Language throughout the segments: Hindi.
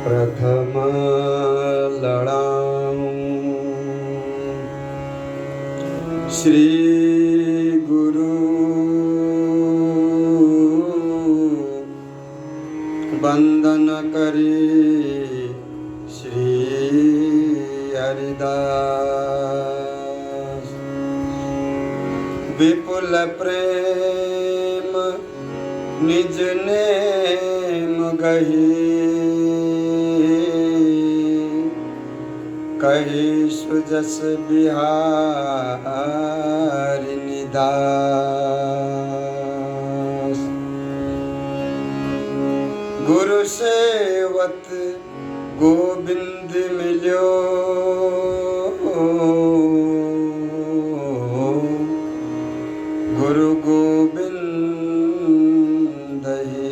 प्रथम लड़ाऊं श्री गुरु वंदन करी श्री हरिदास। विपुल प्रेम निज नेम गही कही सुजस बिहारी निदास। गुरु सेवत गोविंद मिल्यो गुरु गोविंद ही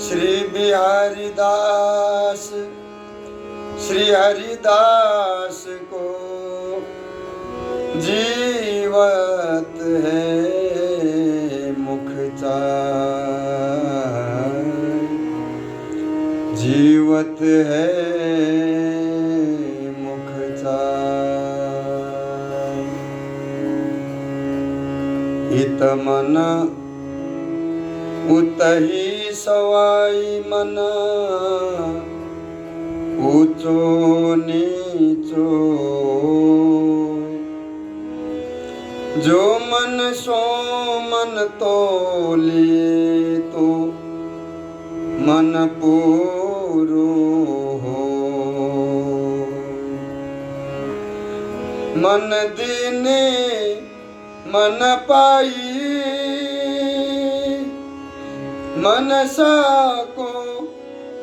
श्री बिहारी दास श्री हरिदास को जीवत है मुख चार जीवत है मुख चार। इत मन उतही सवाई मन ऊंचो नीचो जो मन सो मन तोलिए तो मन पूरो हो। मन दीने मन पाई मनसा को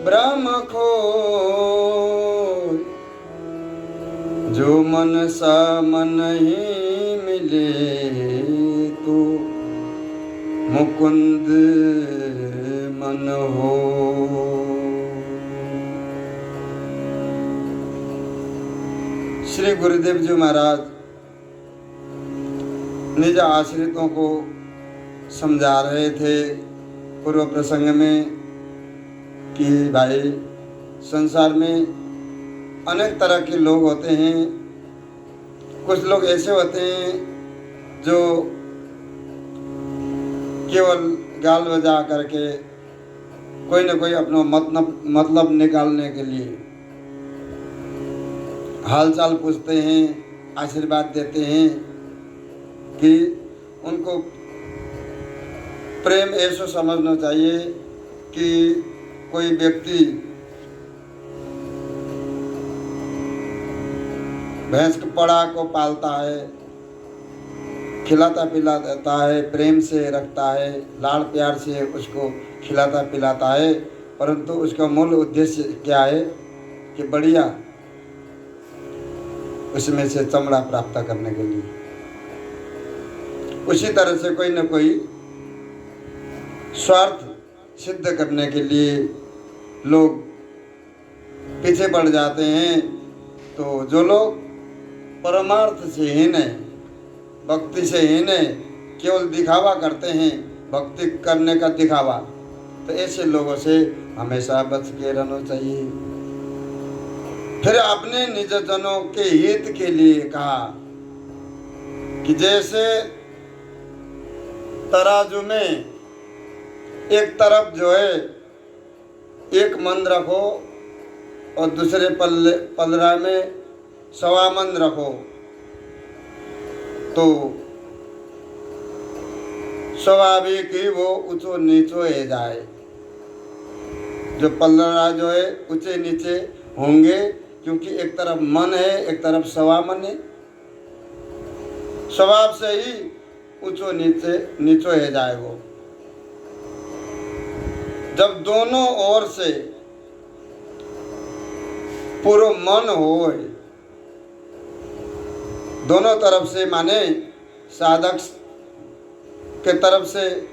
ब्रह्म खोय जो मनसा मन ही मिले तो मुकुंद मन हो। श्री गुरुदेव जी महाराज निज आश्रितों को समझा रहे थे पूर्व प्रसंग में कि भाई संसार में अनेक तरह के लोग होते हैं। कुछ लोग ऐसे होते हैं जो केवल गाल बजा करके कोई न कोई अपना मतलब निकालने के लिए हालचाल पूछते हैं, आशीर्वाद देते हैं कि उनको प्रेम ऐसा समझना चाहिए कि कोई व्यक्ति भैंस के पड़ा को पालता है, खिलाता पिलाता है, प्रेम से रखता है, लाड़ प्यार से उसको खिलाता पिलाता है, परंतु उसका मूल उद्देश्य क्या है कि बढ़िया उसमें से चमड़ा प्राप्त करने के लिए। उसी तरह से कोई न कोई स्वार्थ सिद्ध करने के लिए लोग पीछे पड़ जाते हैं। तो जो लोग परमार्थ से हीन है, भक्ति से हीन है, केवल दिखावा करते हैं, भक्ति करने का दिखावा, तो ऐसे लोगों से हमेशा बच के रहना चाहिए। फिर अपने निजजनों के हित के लिए कहा कि जैसे तराजू में एक तरफ जो है एक मन रखो और दूसरे पलरा में सवा मन रखो तो स्वाभाविक ही वो ऊंचो नीचो हो जाए। जो पलरा जो है ऊंचे नीचे होंगे क्योंकि एक तरफ मन है एक तरफ सवा मन है। स्वभाव से ही ऊंचो नीचो हो जाए वो। जब दोनों ओर से पूरा मन हो, दोनों तरफ से माने साधक के तरफ से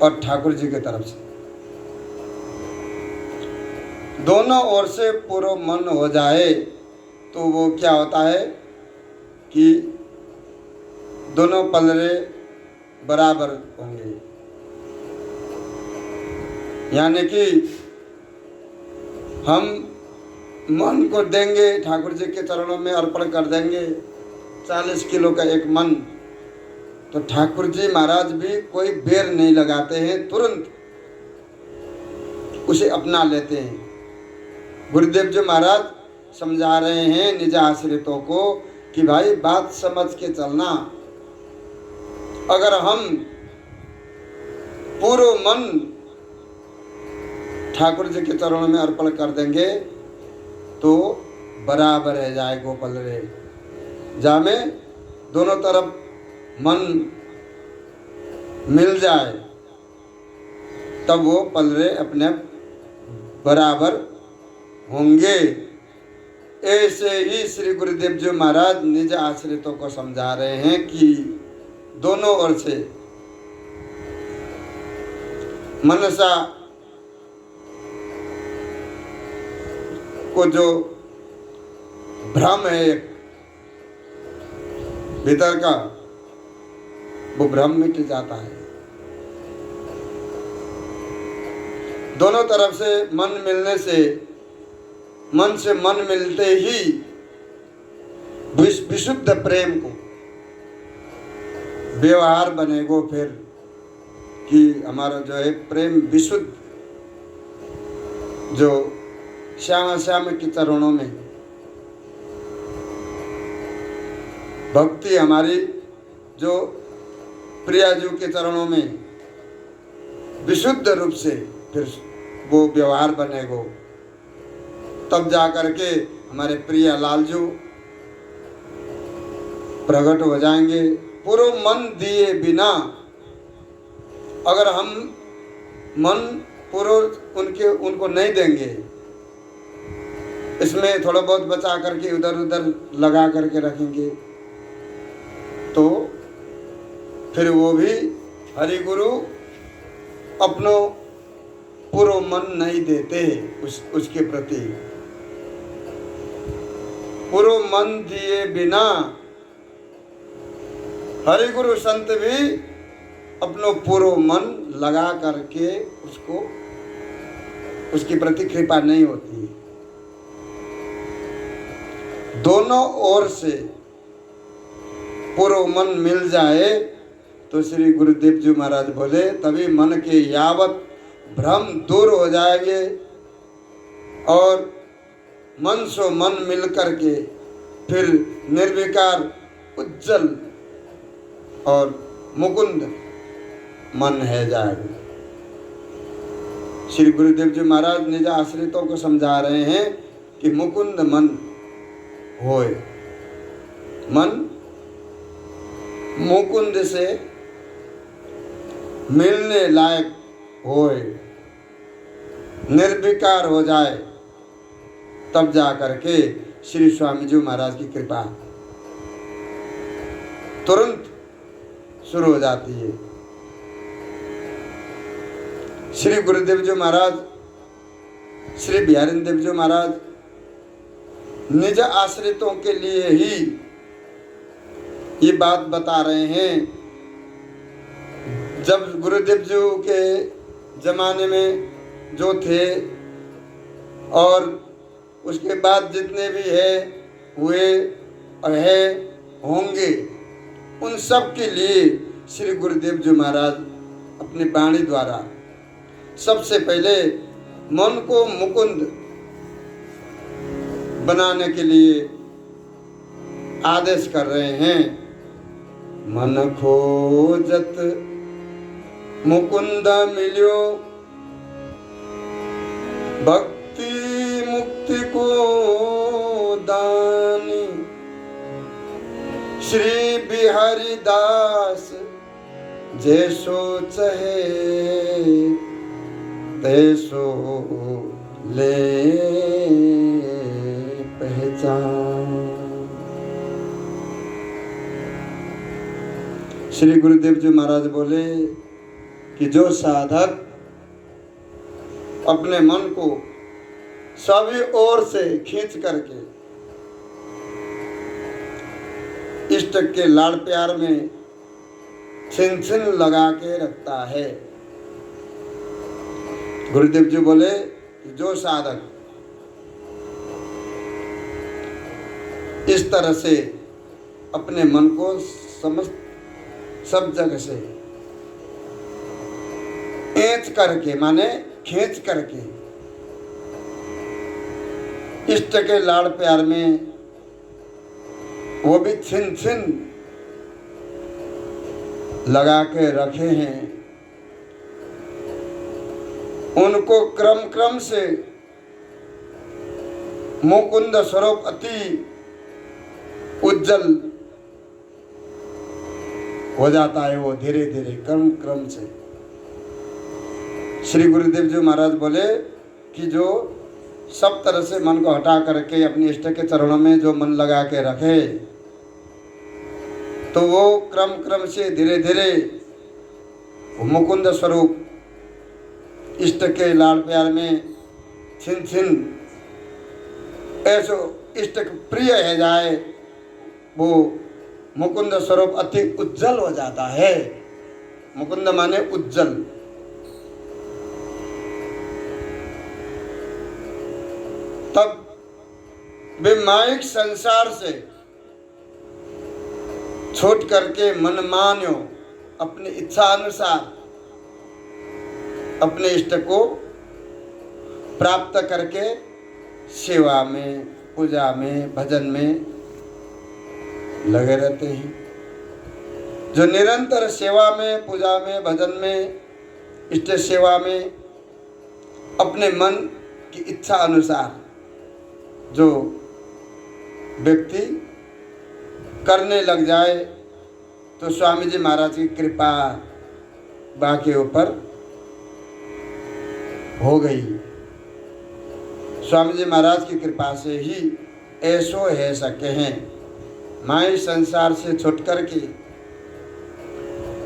और ठाकुर जी के तरफ से दोनों ओर से पूरा मन हो जाए तो वो क्या होता है कि दोनों पलरे बराबर होंगे। यानी कि हम मन को देंगे, ठाकुर जी के चरणों में अर्पण कर देंगे 40 किलो का एक मन, तो ठाकुर जी महाराज भी कोई बेर नहीं लगाते हैं, तुरंत उसे अपना लेते हैं। गुरुदेव जी महाराज समझा रहे हैं निज आश्रितों को कि भाई बात समझ के चलना। अगर हम पूरा मन ठाकुर जी के चरणों में अर्पण कर देंगे तो बराबर रह जाए गोपाल रे, जामे दोनों तरफ मन मिल जाए, तब वो पलरे अपने बराबर होंगे। ऐसे ही श्री गुरुदेव जी महाराज निज आश्रितों को समझा रहे हैं कि दोनों ओर से मनसा को जो भ्रम है एक भीतर का, वो भ्रम मिट जाता है। दोनों तरफ से मन मिलने से, मन से मन मिलते ही विशुद्ध प्रेम को व्यवहार बनेगो फिर कि हमारा जो है प्रेम विशुद्ध, जो श्याम श्याम के चरणों में भक्ति हमारी जो प्रियाजू के चरणों में विशुद्ध रूप से फिर वो व्यवहार बनेगो, तब जा करके हमारे प्रिय लालजू प्रकट हो जाएंगे। पूरा मन दिए बिना अगर हम मन पूरा उनको नहीं देंगे, इसमें थोड़ा बहुत बचा करके इधर उधर लगा करके रखेंगे, तो फिर वो भी हरि गुरु अपनो पूरा मन नहीं देते उसके प्रति। पूरा मन दिए बिना हरि गुरु संत भी अपनो पूरा मन लगा करके उसकी प्रति कृपा नहीं होती है। दोनों ओर से पूरा मन मिल जाए तो श्री गुरुदेव जी महाराज बोले तभी मन के यावत भ्रम दूर हो जाएंगे और मन सो मन मिल करके फिर निर्विकार उज्जवल और मुकुंद मन है जाएगा। श्री गुरुदेव जी महाराज निज आश्रितों को समझा रहे हैं कि मुकुंद मन होए, मन मुकुंद से मिलने लायक होए, निर्विकार हो जाए, तब जा करके श्री स्वामी जी महाराज की कृपा तुरंत शुरू हो जाती है। श्री गुरुदेव जी महाराज, श्री बिहारी देव जी महाराज निज आश्रितों के लिए ही ये बात बता रहे हैं। जब गुरुदेव जी के जमाने में जो थे और उसके बाद जितने भी है हुए है होंगे, उन सब के लिए श्री गुरुदेव जी महाराज अपनी वाणी द्वारा सबसे पहले मन को मुकुंद बनाने के लिए आदेश कर रहे हैं। मन खोजत मुकुंद मिल्यो, भक्ति मुक्ति को दानी, श्री बिहारी दास जैसो चहे तैसो ले पहचान। श्री गुरुदेव जी महाराज बोले कि जो साधक अपने मन को सभी ओर से खींच करके इष्ट के लाड़ प्यार में छिन छिन लगा के रखता है, गुरुदेव जी बोले कि जो साधक इस तरह से अपने मन को समस्त सब जगह से एंच करके, माने खींच करके, इष्ट के लाड़ प्यार में, वो भी छिन छिन लगा के रखे हैं, उनको क्रम क्रम से मुकुंद स्वरूप अति उज्जवल हो जाता है। वो धीरे धीरे क्रम क्रम से। श्री गुरुदेव जी महाराज बोले कि जो सब तरह से मन को हटा करके अपने इष्ट के चरणों में जो मन लगा के रखे, तो वो क्रम क्रम से धीरे धीरे मुकुंद स्वरूप इष्ट के लाड़ प्यार में छिन छिन ऐसो इष्ट प्रिय है जाए, वो मुकुंद स्वरूप अति उज्जवल हो जाता है। मुकुंद माने उज्जवल। तब वे माइक संसार से छोड़ करके मन मान्यो अपनी इच्छा अनुसार अपने इष्ट को प्राप्त करके सेवा में, पूजा में, भजन में लगे रहते हैं। जो निरंतर सेवा में, पूजा में, भजन में, इष्ट सेवा में अपने मन की इच्छा अनुसार जो व्यक्ति करने लग जाए, तो स्वामी जी महाराज की कृपा बाकी ऊपर हो गई। स्वामी जी महाराज की कृपा से ही ऐसो है सके हैं। माई संसार से छुट करके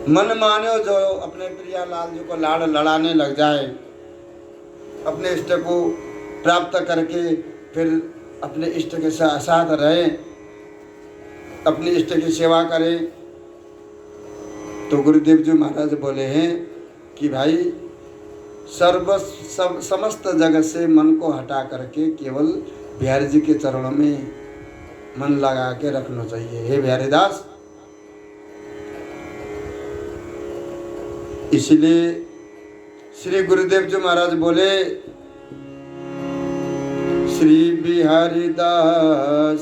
मन मानो जो अपने प्रिया लाल जी को लाड़ लड़ाने लग जाए, अपने इष्ट को प्राप्त करके फिर अपने इष्ट के साथ रहे, अपने इष्ट की सेवा करें, तो गुरुदेव जी महाराज बोले हैं कि भाई समस्त जगत से मन को हटा करके केवल बिहारी जी के चरणों में मन लगा के रखना चाहिए। हे बिहारी दास, इसलिए श्री गुरुदेव जी महाराज बोले, श्री बिहारी दास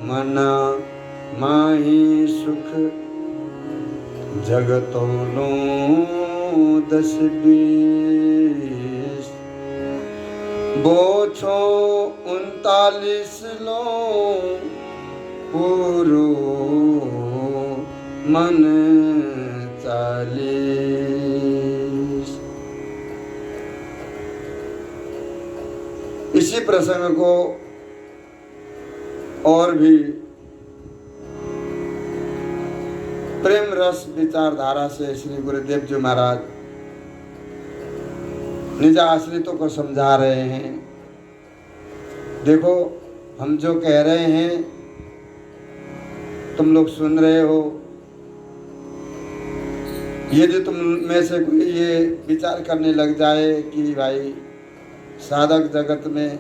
मना माही सुख जगतों लो 10-20 बोछो 39 लो पूरो मन 40। इसी प्रसंग को और भी प्रेम रस विचारधारा से श्री गुरुदेव जी महाराज निज आश्रितों को समझा रहे हैं। देखो, हम जो कह रहे हैं तुम लोग सुन रहे हो, यदि तुम में से कोई ये विचार करने लग जाए कि भाई साधक जगत में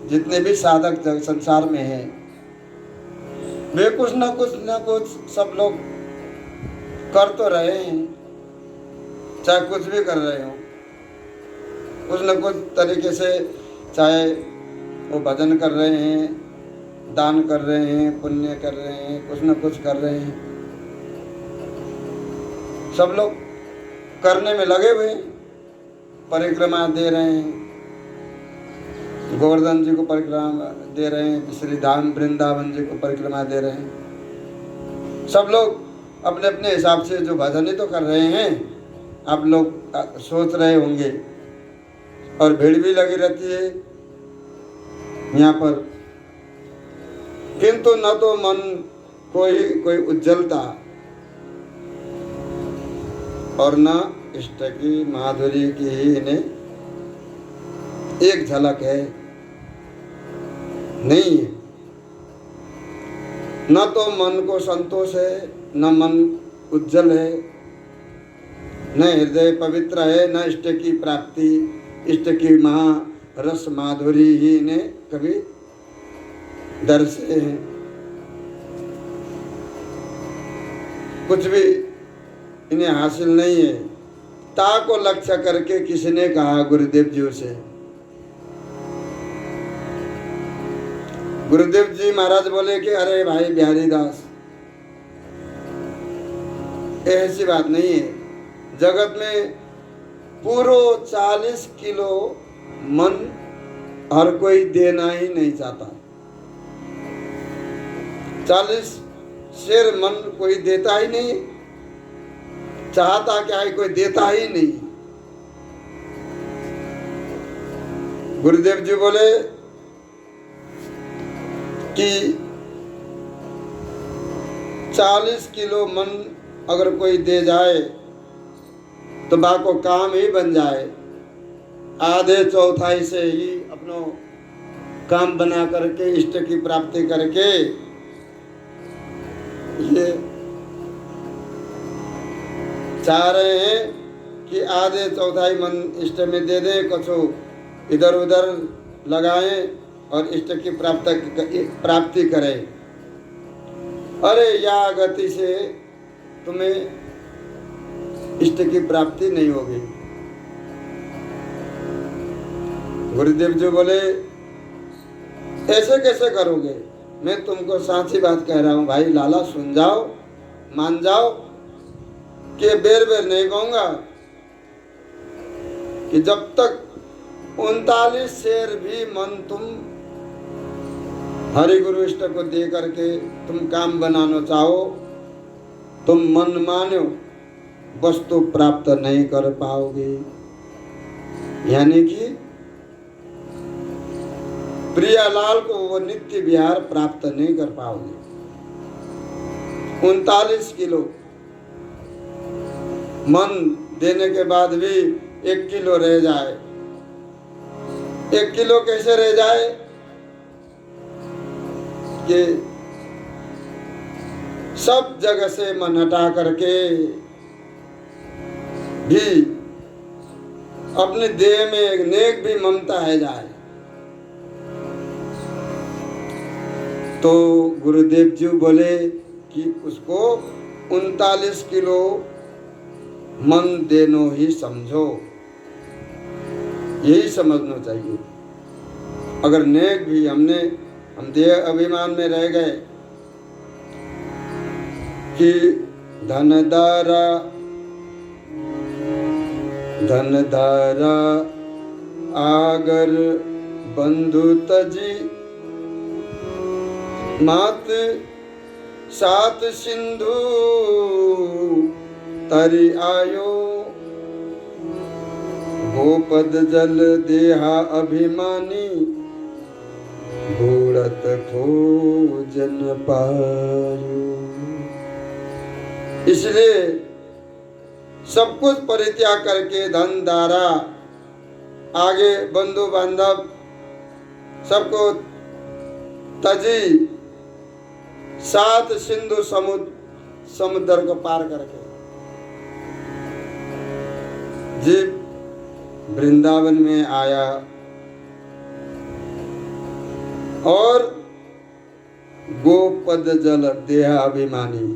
जितने भी साधक जगत संसार में हैं, वे कुछ न कुछ सब लोग कर तो रहे हैं, चाहे कुछ भी कर रहे हो, कुछ न कुछ तरीके से, चाहे वो भजन कर रहे हैं, दान कर रहे हैं, पुण्य कर रहे हैं, कुछ न कुछ कर रहे हैं, सब लोग करने में लगे हुए, परिक्रमा दे रहे हैं, गोवर्धन जी को परिक्रमा दे रहे हैं, श्री धाम वृंदावन जी को परिक्रमा दे रहे हैं। सब लोग अपने अपने हिसाब से जो भजन ही तो कर रहे हैं। आप लोग सोच रहे होंगे, और भीड़ भी लगी रहती है यहाँ पर, किंतु न तो मन कोई उज्जवलता और न इष्ट की माधुरी की ही इन्हें एक झलक है, नहीं है। न तो मन को संतोष है, न मन उज्जवल है, न हृदय पवित्र है, न इष्ट की प्राप्ति, इष्ट की महा रस माधुरी ही ने कभी दर्शे हैं। कुछ भी इन्हें हासिल नहीं है। ता को लक्ष्य करके किसी ने कहा गुरुदेव जी से, गुरुदेव जी महाराज बोले कि अरे भाई बिहारी दास, ऐसी बात नहीं है। जगत में पूरो 40 किलो मन हर कोई देना ही नहीं चाहता। 40 शेर मन कोई देता ही नहीं, चाहता क्या है, कोई देता ही नहीं। गुरुदेव जी बोले कि 40 किलो मन अगर कोई दे जाए तो बा को काम ही बन जाए। आधे चौथाई से ही अपनो काम बना करके इष्ट की प्राप्ति करके ये चाह रहे हैं कि आधे चौथाई मन इष्ट में दे दें, कछु इधर उधर लगाएं और इष्ट की प्राप्ति करें। अरे या गति से तुम्हें इष्ट की प्राप्ति नहीं होगी। गुरुदेव जी बोले ऐसे कैसे करोगे? मैं तुमको साची बात कह रहा हूँ भाई लाला, सुन जाओ, मान जाओ कि बेर बेर नहीं कहूंगा कि जब तक 39 शेर भी मन तुम हरि गुरु इष्ट को दे करके तुम काम बनाना चाहो, तुम मन मानो वस्तु प्राप्त नहीं कर पाओगे। यानी कि प्रियालाल को वो नित्य विहार प्राप्त नहीं कर पाओगे। 39 किलो मन देने के बाद भी 1 किलो रह जाए। 1 किलो कैसे रह जाए कि सब जगह से मन हटा करके भी अपने देह में एक नेक भी ममता है जाए। तो गुरुदेव जी बोले कि उसको 39 किलो मन देनो ही समझो, यही समझना चाहिए। अगर नेक भी हम देह अभिमान में रह गए कि धनदारा आगर बंधु तजी मात सात सिंधु तरी आयो भूपद जल देहा अभिमानी बूढ़त खोजन पायो। इसलिए सब कुछ परित्याग करके धन दारा आगे बंधु बांधव सबको तजी 7 सिंधु समुद्र को पार करके जीव वृंदावन में आया और गोपद जल देह अभिमानी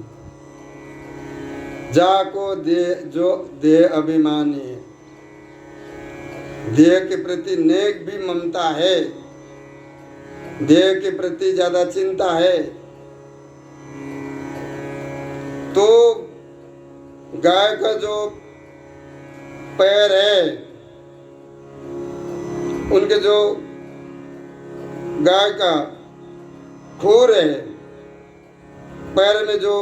जाको जो देह अभिमानी है, देह के प्रति नेक भी ममता है, देह के प्रति ज्यादा चिंता है, तो गाय का जो पैर है, उनके जो गाय का खूर है, पैर में जो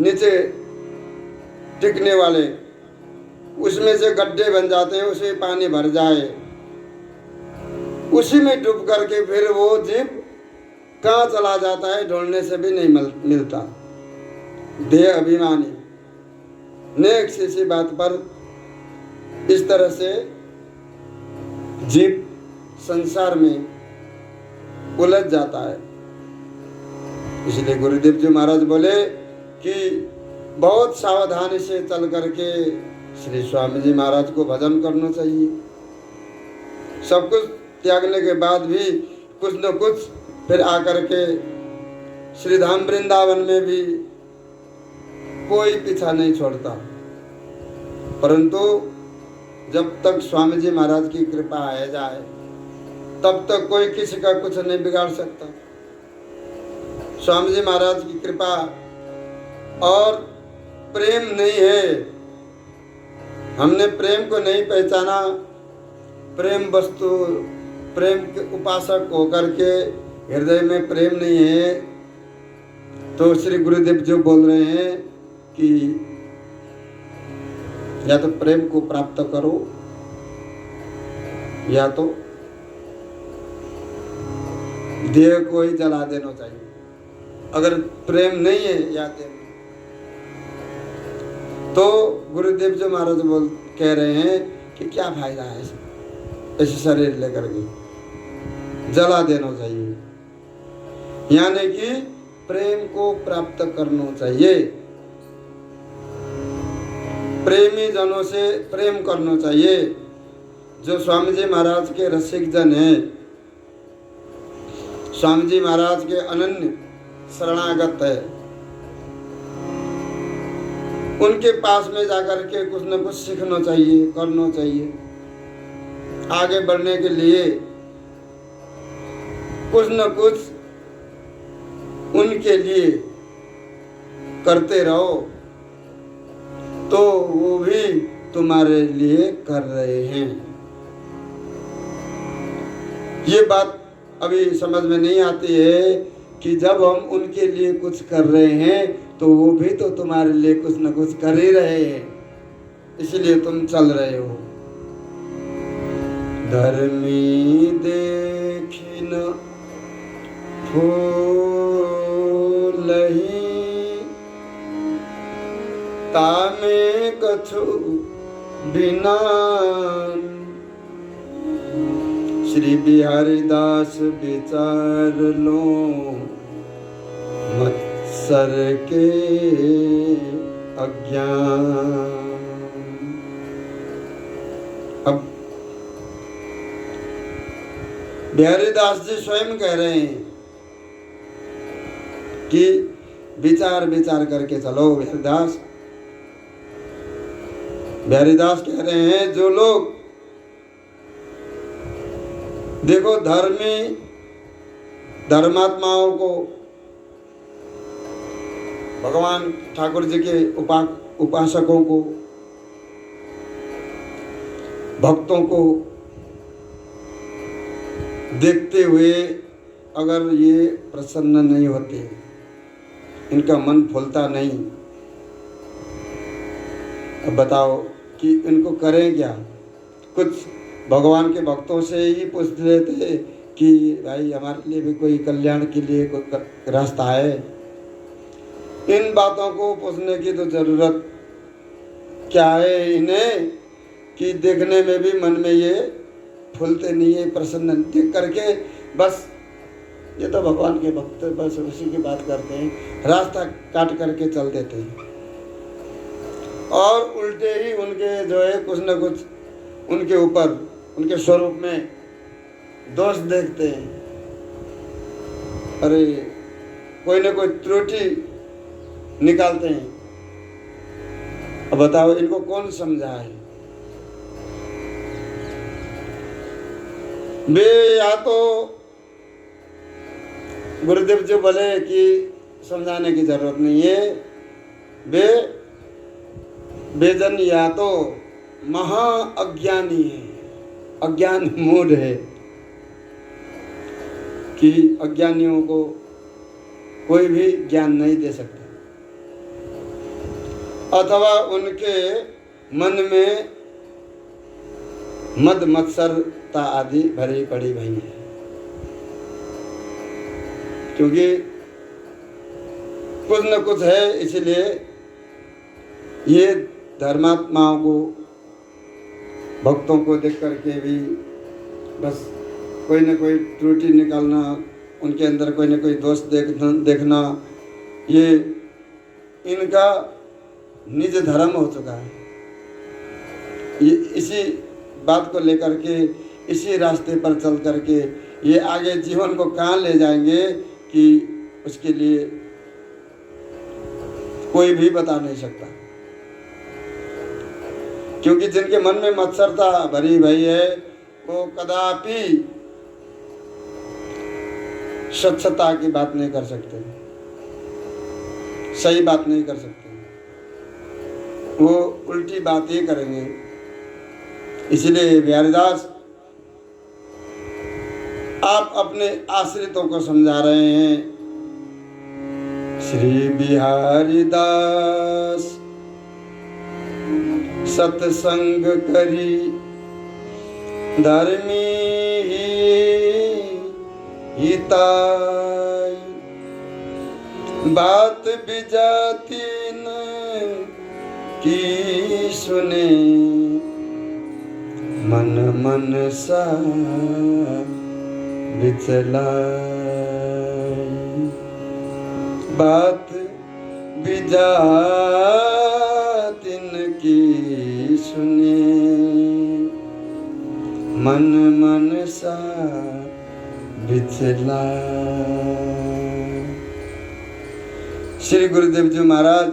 नीचे टिकने वाले, उसमें से गड्ढे बन जाते हैं, उसमें पानी भर जाए, उसी में डूब करके फिर वो जीव कहाँ चला जाता है, ढूंढने से भी नहीं मिलता। देह अभिमानी नेक सी बात पर इस तरह से जीव संसार में उलझ जाता है। इसलिए गुरुदेव जी महाराज बोले कि बहुत सावधानी से चल करके श्री स्वामी जी महाराज को भजन करना चाहिए। सब कुछ त्यागने के बाद भी कुछ न कुछ फिर आकर के श्री धाम वृंदावन में भी कोई पीछा नहीं छोड़ता। परंतु जब तक स्वामी जी महाराज की कृपा आ जाए तब तक कोई किसी का कुछ नहीं बिगाड़ सकता। स्वामी जी महाराज की कृपा और प्रेम नहीं है। हमने प्रेम को नहीं पहचाना, प्रेम वस्तु, प्रेम के उपासक होकर के हृदय में प्रेम नहीं है, तो श्री गुरुदेव जो बोल रहे हैं कि या तो प्रेम को प्राप्त करो या तो देह को ही जला देना चाहिए। अगर प्रेम नहीं है या देह, तो गुरुदेव जो महाराज कह रहे हैं कि क्या फायदा है ऐसे शरीर लेकर के, जला देना चाहिए। यानी कि प्रेम को प्राप्त करना चाहिए, प्रेमी जनों से प्रेम करना चाहिए। जो स्वामी जी महाराज के रसिक जन हैं, स्वामी जी महाराज के अनन्य शरणागत है, उनके पास में जाकर के कुछ न कुछ सीखना चाहिए, करना चाहिए। आगे बढ़ने के लिए कुछ न कुछ उनके लिए करते रहो, तो वो भी तुम्हारे लिए कर रहे हैं। ये बात अभी समझ में नहीं आती है कि जब हम उनके लिए कुछ कर रहे हैं तो वो भी तो तुम्हारे लिए कुछ न कुछ कर ही रहे हैं, इसलिए तुम चल रहे हो। धर्मी देखिन फूलहि तामे कछु बिना। श्री बिहारी दास विचार लो मत्सर के अज्ञान। अब बिहारी दास जी स्वयं कह रहे हैं कि विचार विचार करके चलो। बिहारी दास कह रहे हैं जो लोग देखो धर्मी धर्मात्माओं को, भगवान ठाकुर जी के उपासकों को, भक्तों को देखते हुए अगर ये प्रसन्न नहीं होते, इनका मन फूलता नहीं, अब बताओ कि इनको करें क्या। कुछ भगवान के भक्तों से ही पूछ लेते कि भाई हमारे लिए भी कोई कल्याण के लिए कोई रास्ता है। इन बातों को पूछने की तो जरूरत क्या है इन्हें कि देखने में भी मन में ये फूलते नहीं है, प्रसन्न देख करके बस ये तो भगवान के भक्त बस उसी की बात करते हैं, रास्ता काट करके चल देते हैं। और उल्टे ही उनके जो है कुछ न कुछ उनके ऊपर, उनके स्वरूप में दोष देखते हैं। अरे कोई न कोई त्रुटि निकालते हैं। अब बताओ इनको कौन समझाए। वे या तो गुरुदेव जी बोले कि समझाने की जरूरत नहीं है, वे बेजन या तो महा अज्ञानी है, अज्ञान मूढ़ है कि अज्ञानियों को कोई भी ज्ञान नहीं दे सकता, अथवा उनके मन में मद मत्सरता आदि भरी पड़ी भई है। क्योंकि कुछ न कुछ है, इसलिए ये धर्मात्माओं को, भक्तों को देख करके भी बस कोई न कोई त्रुटि निकालना, उनके अंदर कोई न कोई दोष देखना, ये इनका निज धर्म हो चुका है। ये इसी बात को लेकर के, इसी रास्ते पर चल करके ये आगे जीवन को कहाँ ले जाएंगे कि उसके लिए कोई भी बता नहीं सकता। क्योंकि जिनके मन में मत्सरता भरी भई है वो कदापि स्वच्छता की बात नहीं कर सकते, सही बात नहीं कर सकते, वो उल्टी बात ही करेंगे। इसलिए बिहारीदास आप अपने आश्रितों को समझा रहे हैं। श्री बिहारी दास सत्संग करी धर्मी हिताई, बात बिजाती न की सुने, मन मन सा बिचलाई, बात बिजातिन की सुने, मन मन सा बिचलाई। श्री गुरुदेव जी महाराज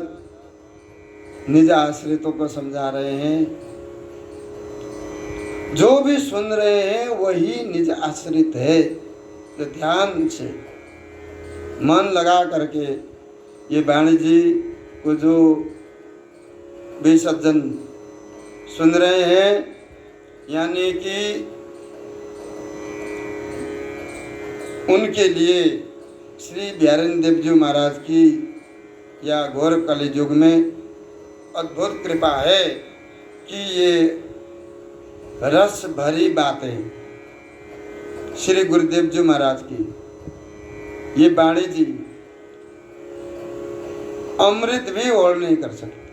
निज आश्रितों को समझा रहे हैं, जो भी सुन रहे हैं वही निज आश्रित है। तो ध्यान से मन लगा करके ये वाणी जी को जो भी सज्जन सुन रहे हैं, यानी कि उनके लिए श्री बिहारी देव जी महाराज की या घोर कलियुग में अद्भुत कृपा है कि ये रस भरी बातें श्री गुरुदेव जी महाराज की, ये वाणी जी अमृत भी और नहीं कर सकते।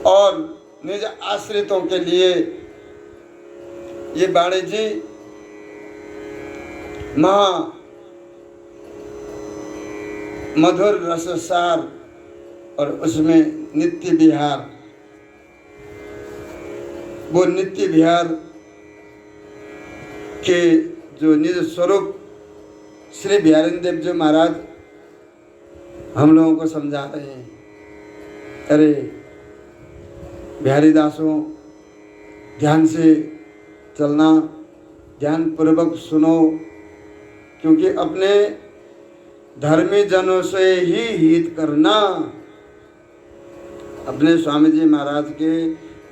और निज आश्रितों के लिए ये वाणी जी महा मधुर रससार और उसमें नित्य विहार, वो नित्य विहार के जो निज स्वरूप श्री बिहारी देव जी महाराज हम लोगों को समझा रहे हैं। अरे बिहारी दासों, ध्यान से चलना, ध्यान पूर्वक सुनो, क्योंकि अपने धर्मी जनों से ही हित करना। अपने स्वामी जी महाराज के,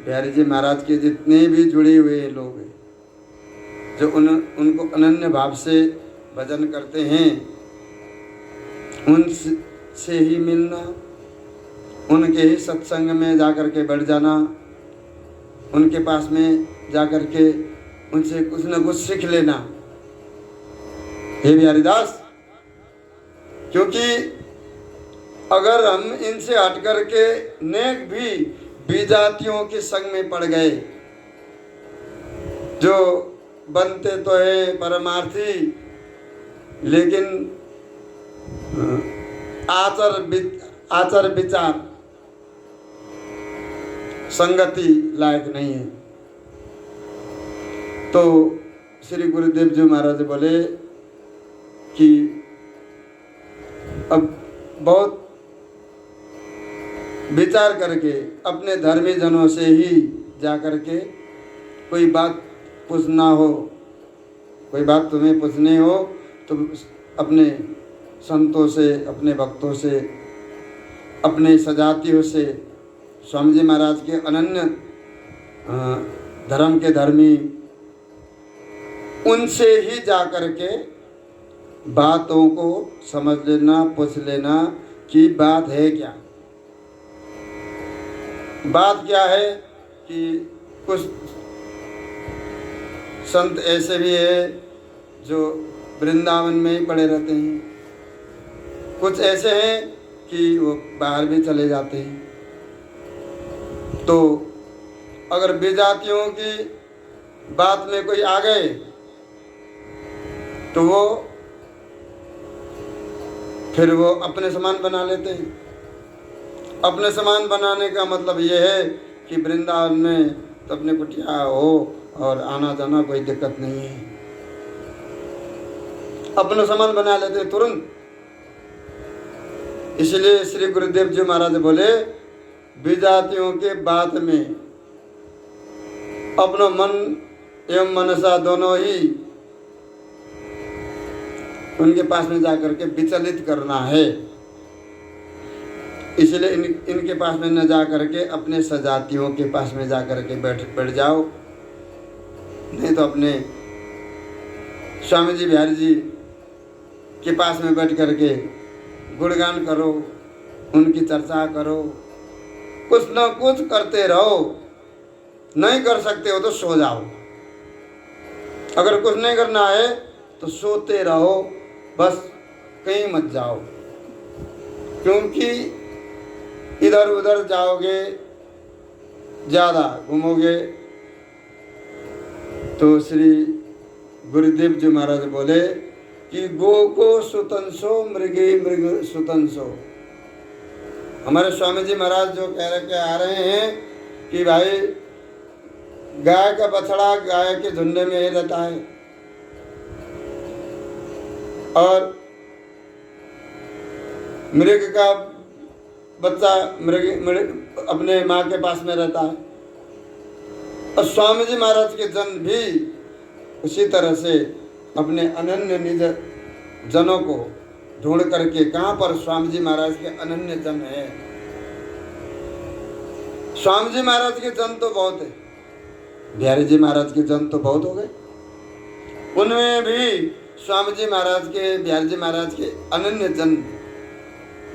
बिहारी जी महाराज के जितने भी जुड़े हुए लोग हैं, जो उनको अनन्य भाव से भजन करते हैं, उनसे ही मिलना, उनके ही सत्संग में जाकर के बैठ जाना, उनके पास में जाकर के उनसे कुछ न कुछ सीख लेना। हे बिहारी दास, क्योंकि अगर हम इनसे हट करके नेक भी विजातियों के संग में पड़ गए, जो बनते तो है परमार्थी, लेकिन आचार विचार संगति लायक नहीं है। तो श्री गुरुदेव जी महाराज बोले कि अब बहुत विचार करके अपने धर्मी जनों से ही जा करके कोई बात पूछना हो, कोई बात तुम्हें पूछनी हो तो अपने संतों से, अपने भक्तों से, अपने सजातियों से, स्वामी जी महाराज के अनन्य धर्म के धर्मी, उनसे ही जा करके बातों को समझ लेना, पूछ लेना कि बात है क्या। बात क्या है कि कुछ संत ऐसे भी है जो वृंदावन में ही पड़े रहते हैं, कुछ ऐसे हैं कि वो बाहर भी चले जाते हैं। तो अगर विजातियों की बात में कोई आ गए तो वो फिर अपने समान बना लेते हैं। अपने समान बनाने का मतलब ये है कि वृंदावन में तो अपने कुटिया हो और आना जाना कोई दिक्कत नहीं है, अपना सामान बना लेते तुरंत। इसलिए श्री गुरुदेव जी महाराज बोले, विजातियों के बात में अपना मन एवं मनसा दोनों ही उनके पास में जाकर के विचलित करना है। इसलिए इनके पास में न जा करके अपने सजातियों के पास में जा करके बैठ जाओ, नहीं तो अपने स्वामी जी बिहारी जी के पास में बैठ करके गुणगान करो, उनकी चर्चा करो, कुछ न कुछ करते रहो। नहीं कर सकते हो तो सो जाओ, अगर कुछ नहीं करना है तो सोते रहो, बस कहीं मत जाओ, क्योंकि इधर उधर जाओगे, ज़्यादा घूमोगे तो श्री गुरुदेव जी महाराज बोले कि गो को सुतंसो मृगे मृग सुतंसो। हमारे स्वामी जी महाराज जो कह के आ रहे हैं कि भाई गाय का बछड़ा गाय के झुंड में ही रहता है और मृग का बच्चा मृग अपने माँ के पास में रहता है। और स्वामी जी महाराज के जन भी उसी तरह से अपने अनन्य निज जनों को ढूंढ करके, कहाँ पर स्वामी जी महाराज के अनन्य जन है। स्वामी जी महाराज के जन तो बहुत है, बिहारी जी महाराज के जन तो बहुत हो गए, उनमें भी स्वामी जी महाराज के, बिहारी जी महाराज के अनन्य जन,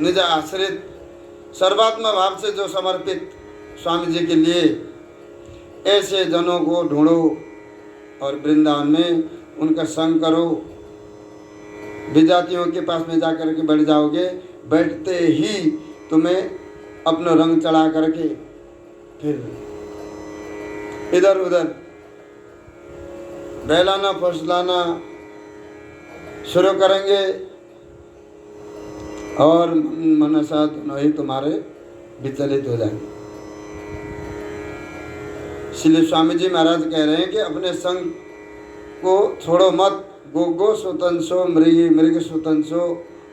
निज आश्रित, सर्वात्मा भाव से जो समर्पित स्वामी जी के लिए, ऐसे जनों को ढूंढो और वृंदावन में उनका संग करो। विजातियों के पास में जाकर के बैठ जाओगे, बैठते ही तुम्हें अपना रंग चढ़ा करके फिर इधर उधर बहलाना फुसलाना शुरू करेंगे और मनसा दोनों ही तुम्हारे विचलित हो जाएंगे। इसलिए स्वामी जी महाराज कह रहे हैं कि अपने संग को छोड़ो मत। गो गो सुतंसो मृगी मृग सुतंसो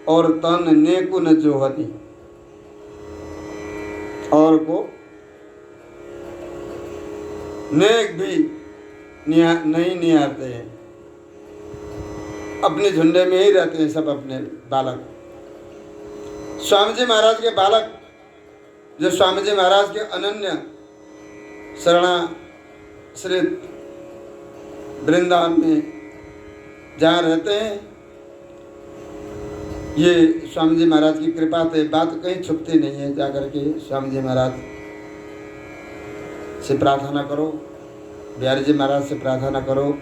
और तन नेकु न जोहती। और को नेक भी नहीं निहारते हैं, अपने झुंडे में ही रहते हैं सब अपने बालक। स्वामी जी महाराज के बालक जो स्वामी जी महाराज के अनन्य शरणाश्रित वृंदावन में जहाँ रहते हैं, ये स्वामी जी महाराज की कृपा से बात कहीं छुपती नहीं है। जाकर के स्वामी जी महाराज से प्रार्थना करो, बिहारी जी महाराज से प्रार्थना करो।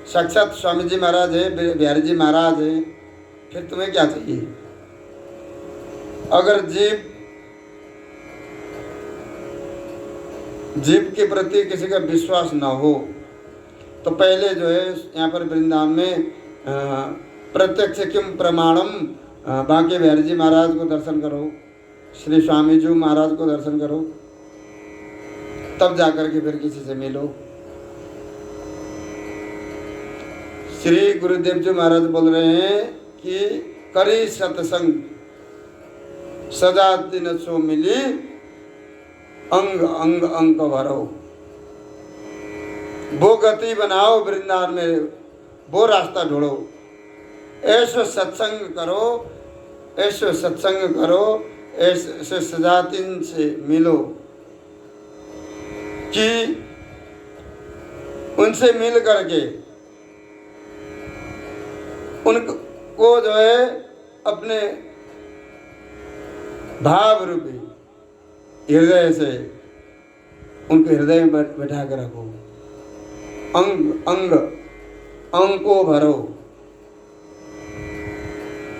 साक्षात स्वामी जी महाराज है, बिहारी जी महाराज है, फिर तुम्हें क्या चाहिए। अगर जीव के प्रति किसी का विश्वास न हो तो पहले जो है यहाँ पर वृंदावन में प्रत्यक्ष किम प्रमाणम, बांके बिहारी जी महाराज को दर्शन करो, श्री स्वामी जी महाराज को दर्शन करो, तब जाकर के फिर किसी से मिलो। श्री गुरुदेव जी महाराज बोल रहे हैं कि करी सत्संग सजा दिन सो मिली, अंग अंग अंक भरो। वो गति बनाओ वृंदावन में, वो रास्ता ढूंढो, ऐसे सत्संग करो, ऐसे सत्संग करो, ऐसे सजातिन से मिलो कि उनसे मिल करके उनको जो है अपने भाव रूपी हृदय से उनके हृदय में बैठा कर रखो। अंग अंग अंको भरो,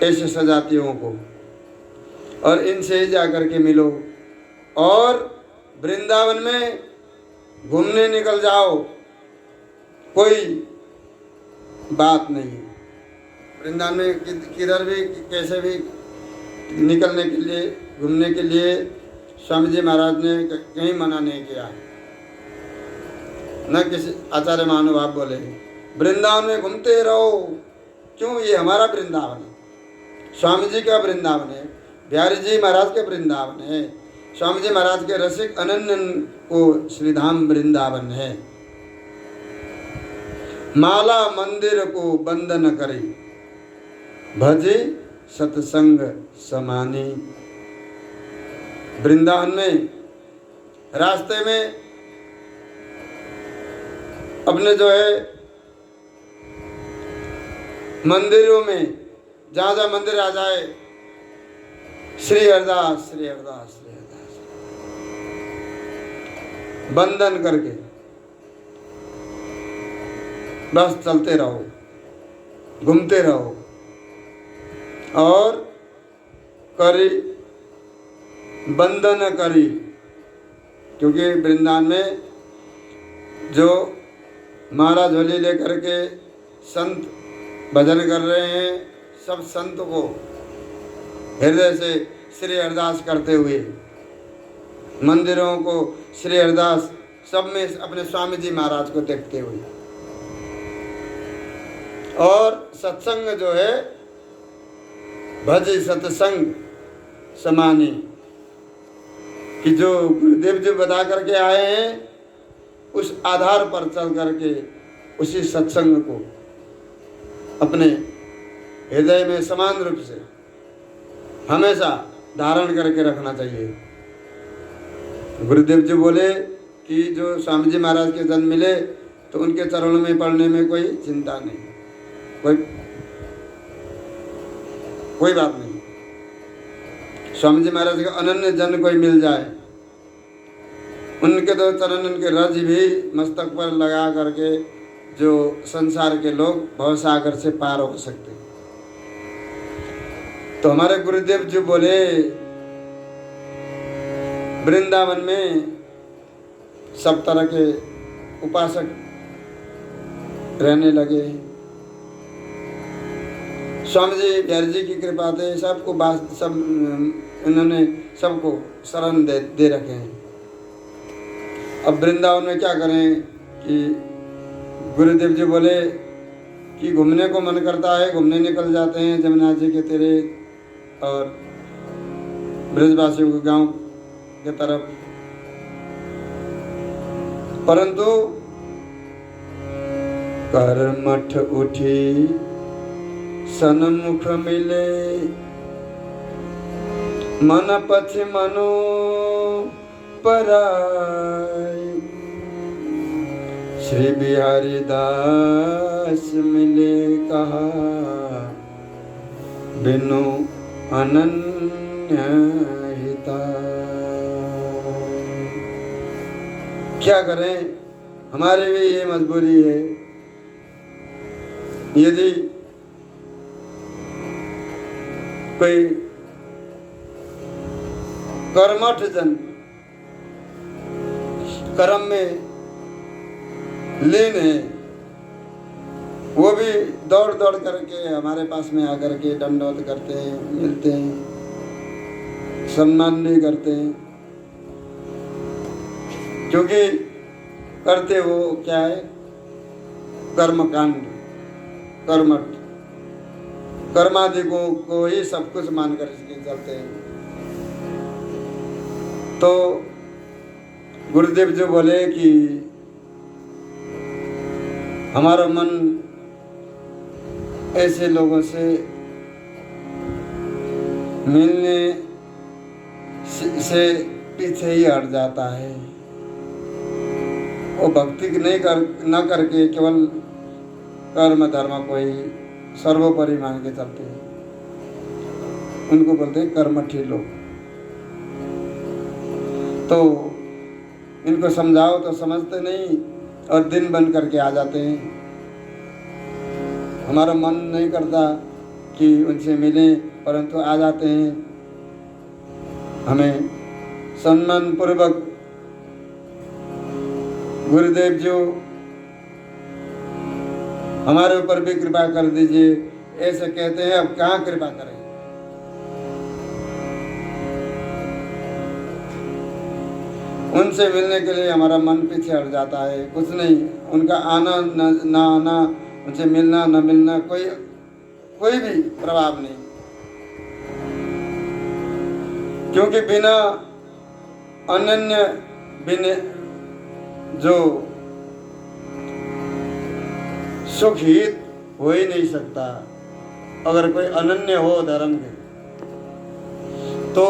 ऐसे सजातियों को, और इनसे ही जाकर के मिलो। और वृंदावन में घूमने निकल जाओ, कोई बात नहीं। वृंदावन में किधर भी कैसे भी निकलने के लिए, घूमने के लिए स्वामी जी महाराज ने कहीं मना नहीं किया, न किसी आचार्य महानुभाव बोले वृंदावन में घूमते रहो। क्यों? ये हमारा वृंदावन है, स्वामी जी का वृंदावन है, बिहारी जी महाराज के वृंदावन है, स्वामी जी महाराज के रसिक अनन्य को श्रीधाम वृंदावन है। माला मंदिर को बंद न करी, भजे सत्संग समानी। वृंदावन में रास्ते में अपने जो है मंदिरों में जहाँ जहाँ मंदिर आ जाए श्री हरदास श्री हरदास श्री हरदास बंधन करके बस चलते रहो, घूमते रहो। और करी बंधन करी, क्योंकि वृंदावन में जो माला झोली लेकर के संत भजन कर रहे हैं, सब संत को हृदय से श्री हरदास करते हुए, मंदिरों को श्री हरदास, सब में अपने स्वामी जी महाराज को देखते हुए, और सत्संग जो है भज सत्संग समानी, कि जो गुरुदेव जी बता करके आए हैं उस आधार पर चल करके उसी सत्संग को अपने हृदय में समान रूप से हमेशा धारण करके रखना चाहिए। गुरुदेव जी बोले कि जो स्वामी जी महाराज के जन्म मिले तो उनके चरणों में पढ़ने में कोई चिंता नहीं, कोई बात नहीं। स्वामी जी महाराज का अनन्य जन कोई मिल जाए, उनके तो चरण, उनके रज भी मस्तक पर लगा करके जो संसार के लोग भवसागर से पार हो सकते। तो हमारे गुरुदेव जी बोले वृंदावन में सब तरह के उपासक रहने लगे। स्वामी जी बिहारी जी की कृपा से सबको सब इन्होंने सबको शरण दे रखे हैं। अब वृंदावन में क्या करें कि गुरुदेव जी बोले कि घूमने को मन करता है, घूमने निकल जाते हैं जमुना जी के तीरे और ब्रजवासियों के गांव के तरफ। परंतु करमठ उठी सन्मुख मिले, मन पथ मनो पराय। श्री बिहारी दास मिले कहा बिनु अनन्य हिता। क्या करें, हमारी भी ये मजबूरी है। यदि कोई कर्मठ जन कर्म में लीन है, वो भी दौड़ दौड़ करके हमारे पास में आकर के दंडवत करते हैं, मिलते हैं, सम्मान भी करते हैं, क्योंकि करते वो क्या है, कर्मकांड, कर्मठ, कर्मादि को ही सब कुछ मानकर इसके चलते हैं। तो गुरुदेव जी बोले कि हमारा मन ऐसे लोगों से मिलने से पीछे ही हट जाता है। वो भक्ति न करके केवल कर्म धर्म को ही सर्वोपरि मान के चलते हैं, उनको बोलते हैं कर्मठी लोग। तो इनको समझाओ तो समझते नहीं और दिन बन करके आ जाते हैं। हमारा मन नहीं करता कि उनसे मिलें, परंतु आ जाते हैं। हमें सम्मान पूर्वक गुरुदेव जी हमारे ऊपर भी कृपा कर दीजिए, ऐसे कहते हैं। अब कहाँ कृपा करें, उनसे मिलने के लिए हमारा मन पीछे हट जाता है, कुछ नहीं। उनका आना ना आना, उनसे मिलना न मिलना, कोई भी प्रभाव नहीं, क्योंकि बिना अनन्य बिना जो सुख हित हो ही नहीं सकता। अगर कोई अनन्य हो धर्म के, तो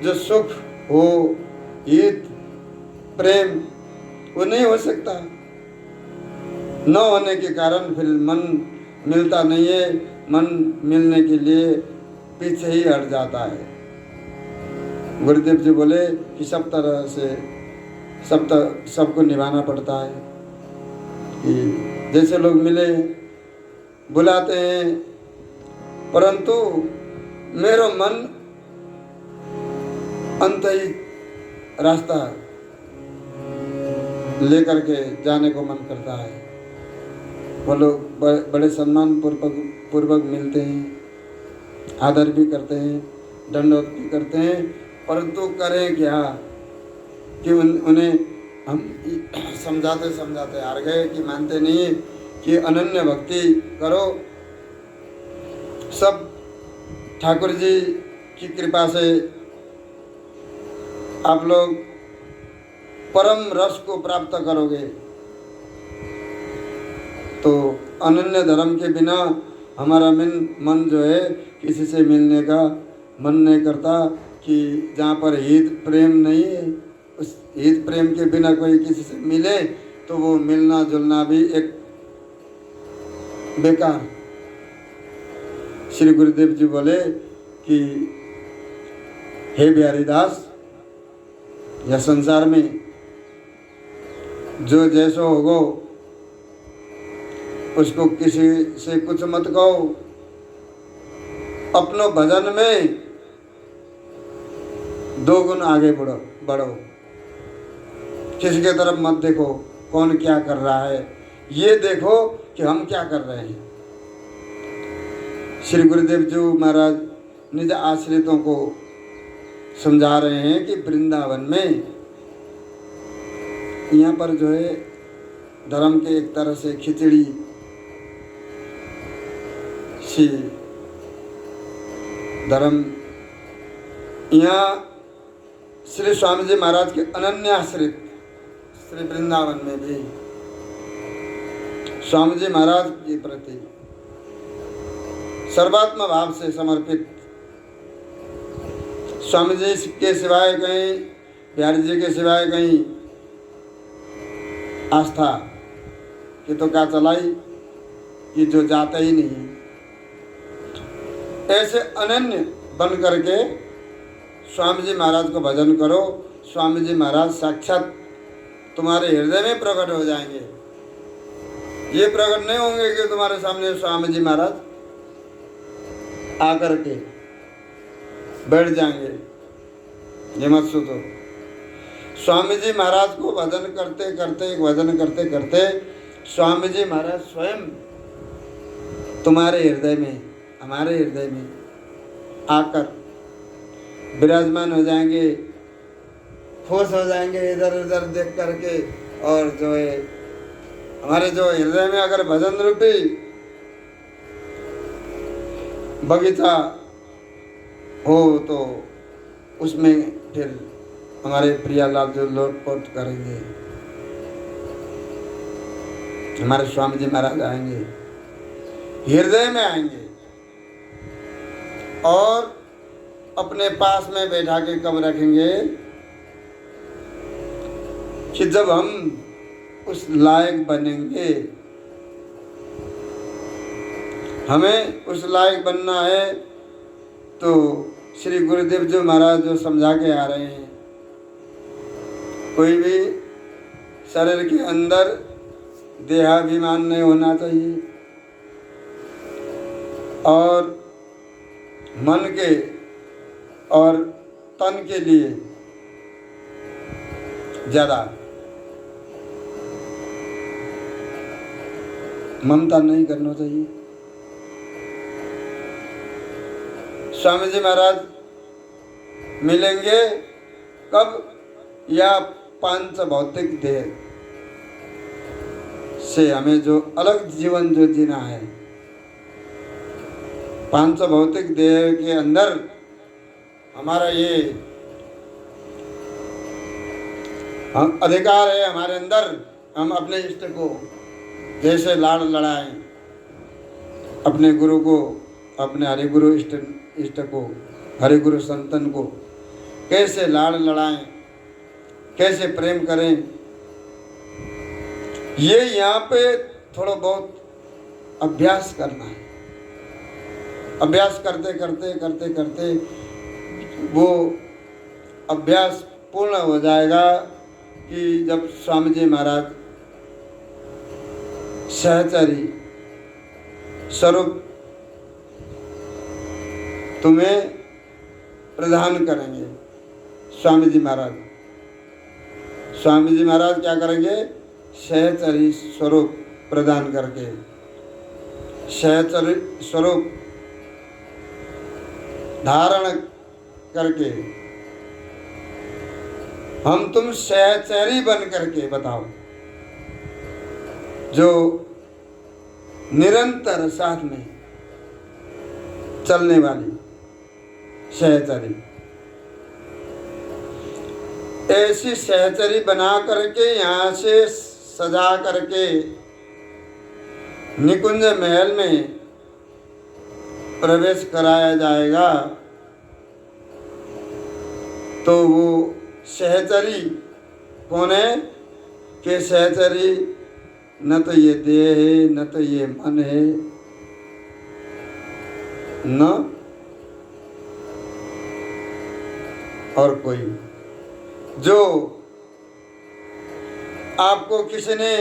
जो सुख हो हित प्रेम वो नहीं हो सकता। न होने के कारण फिर मन मिलता नहीं है, मन मिलने के लिए पीछे ही हट जाता है। गुरुदेव जी बोले कि सब तरह से सबको निभाना पड़ता है। कि जैसे लोग मिले बुलाते हैं, परंतु मेरो मन अंत ही रास्ता लेकर के जाने को मन करता है। वो लोग बड़े सम्मान पूर्वक मिलते हैं, आदर भी करते हैं, दंडवत भी करते हैं, परंतु करें क्या कि उन्हें हम समझाते समझाते हार गए कि मानते नहीं कि अनन्य भक्ति करो। सब ठाकुर जी की कृपा से आप लोग परम रस को प्राप्त करोगे। तो अनन्य धर्म के बिना हमारा मन जो है किसी से मिलने का मन नहीं करता। कि जहाँ पर हित प्रेम नहीं है, उस हित प्रेम के बिना कोई किसी से मिले तो वो मिलना जुलना भी एक बेकार। श्री गुरुदेव जी बोले कि हे बिहारी दास, यह संसार में जो जैसो होगो उसको किसी से कुछ मत कहो। अपनो भजन में 2 गुण आगे बढ़ो। किसी के तरफ मत देखो कौन क्या कर रहा है, ये देखो कि हम क्या कर रहे हैं। श्री गुरुदेव जी महाराज निज आश्रितों को समझा रहे हैं कि वृंदावन में यहाँ पर जो है धर्म के एक तरह से खिचड़ी सी धर्म, यहाँ श्री स्वामी जी महाराज के अनन्य आश्रित श्री वृंदावन में भी स्वामी जी महाराज के प्रति सर्वात्म भाव से समर्पित, स्वामी जी के सिवाय कहीं, बिहारी जी के सिवाय कहीं आस्था कि तो क्या चलाई कि जो जाता ही नहीं। ऐसे अनन्य बन करके स्वामी जी महाराज को भजन करो। स्वामी जी महाराज साक्षात तुम्हारे हृदय में प्रकट हो जाएंगे। ये प्रकट नहीं होंगे कि तुम्हारे सामने स्वामी जी महाराज आकर के बैठ जाएंगे, ये मत सोचो। स्वामी जी महाराज को भजन करते करते स्वामी जी महाराज स्वयं तुम्हारे हृदय में, हमारे हृदय में आकर विराजमान हो जाएंगे, खुश हो जाएंगे इधर उधर देख करके। और जो है हमारे जो हृदय में अगर भजन रूपी बगीचा हो तो उसमें फिर हमारे प्रियालाल जो लोटपोट करेंगे, हमारे स्वामी जी महाराज आएंगे, हृदय में आएंगे और अपने पास में बैठा के कब रखेंगे कि जब हम उस लायक बनेंगे। हमें उस लायक बनना है तो श्री गुरुदेव जी महाराज जो समझा के आ रहे हैं, कोई भी शरीर के अंदर देहाभिमान नहीं होना चाहिए और मन के और तन के लिए ज़्यादा ममता नहीं करना चाहिए। स्वामी जी महाराज मिलेंगे कब, या पांच भौतिक देह से हमें जो अलग जीवन जो जीना है, पांच भौतिक देह के अंदर हमारा ये अधिकार है हमारे अंदर, हम अपने इष्ट को जैसे लाड़ लड़ाएं, अपने गुरु को, अपने हरि गुरु इष्ट को, हरि गुरु संतन को कैसे लाड़ लड़ाएं, कैसे प्रेम करें, ये यहाँ पे थोड़ा बहुत अभ्यास करना है। अभ्यास करते करते करते करते वो अभ्यास पूर्ण हो जाएगा कि जब स्वामी जी महाराज सहचरी स्वरूप तुम्हें प्रदान करेंगे। स्वामी जी महाराज क्या करेंगे? सहचरी स्वरूप प्रदान करके, सहचरी स्वरूप धारण करके हम तुम सहचरी बन करके बताओ, जो निरंतर साथ में चलने वाली सहचरी, ऐसी सहचरी बना करके यहाँ से सजा करके निकुंज महल में प्रवेश कराया जाएगा। तो वो सहचरी कौन है? कि सहचरी न तो ये देह है, न तो ये मन है, न और कोई। जो आपको किसी ने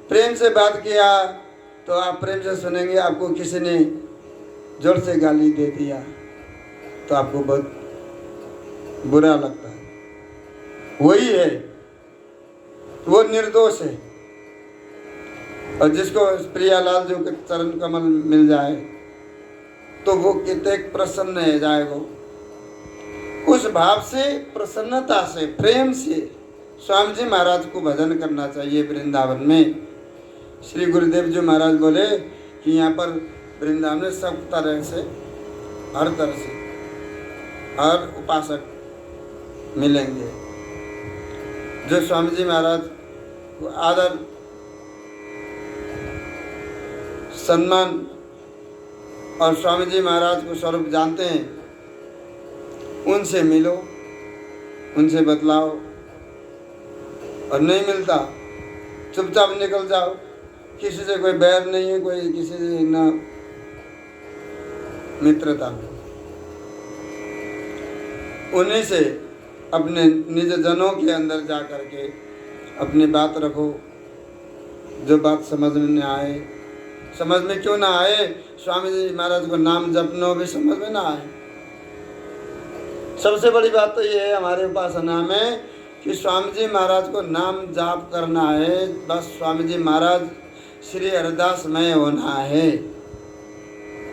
प्रेम से बात किया तो आप प्रेम से सुनेंगे, आपको किसी ने जोर से गाली दे दिया तो आपको बहुत बुरा लगता है। वही है, वो निर्दोष है। और जिसको प्रियालाल जी के चरण कमल मिल जाए तो वो कितने प्रसन्न है जाएगा। उस भाव से, प्रसन्नता से, प्रेम से स्वामी जी महाराज को भजन करना चाहिए। वृंदावन में श्री गुरुदेव जी महाराज बोले कि यहाँ पर वृंदावन में सब तरह से, हर तरह से, हर उपासक मिलेंगे जो स्वामी जी महाराज को आदर सम्मान और स्वामी जी महाराज को स्वरूप जानते हैं, उनसे मिलो, उनसे बतलाओ। और नहीं मिलता चुपचाप निकल जाओ। किसी से कोई बैर नहीं है, कोई किसी से ना मित्रता में। उन्हीं से अपने निज जनों के अंदर जा कर के अपनी बात रखो। जो बात समझ में न आए, समझ में क्यों ना आए, स्वामी जी महाराज को नाम जपना भी समझ में ना आए। सबसे बड़ी बात तो ये है हमारे उपासना में कि स्वामी जी महाराज को नाम जाप करना है। बस स्वामी जी महाराज श्री हरिदास मय होना है।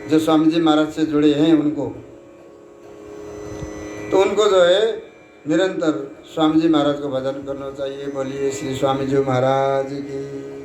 जो स्वामी जी महाराज से जुड़े हैं उनको, तो उनको जो है निरंतर स्वामी जी महाराज को भजन करना चाहिए। बोलिए श्री स्वामी जी महाराज की।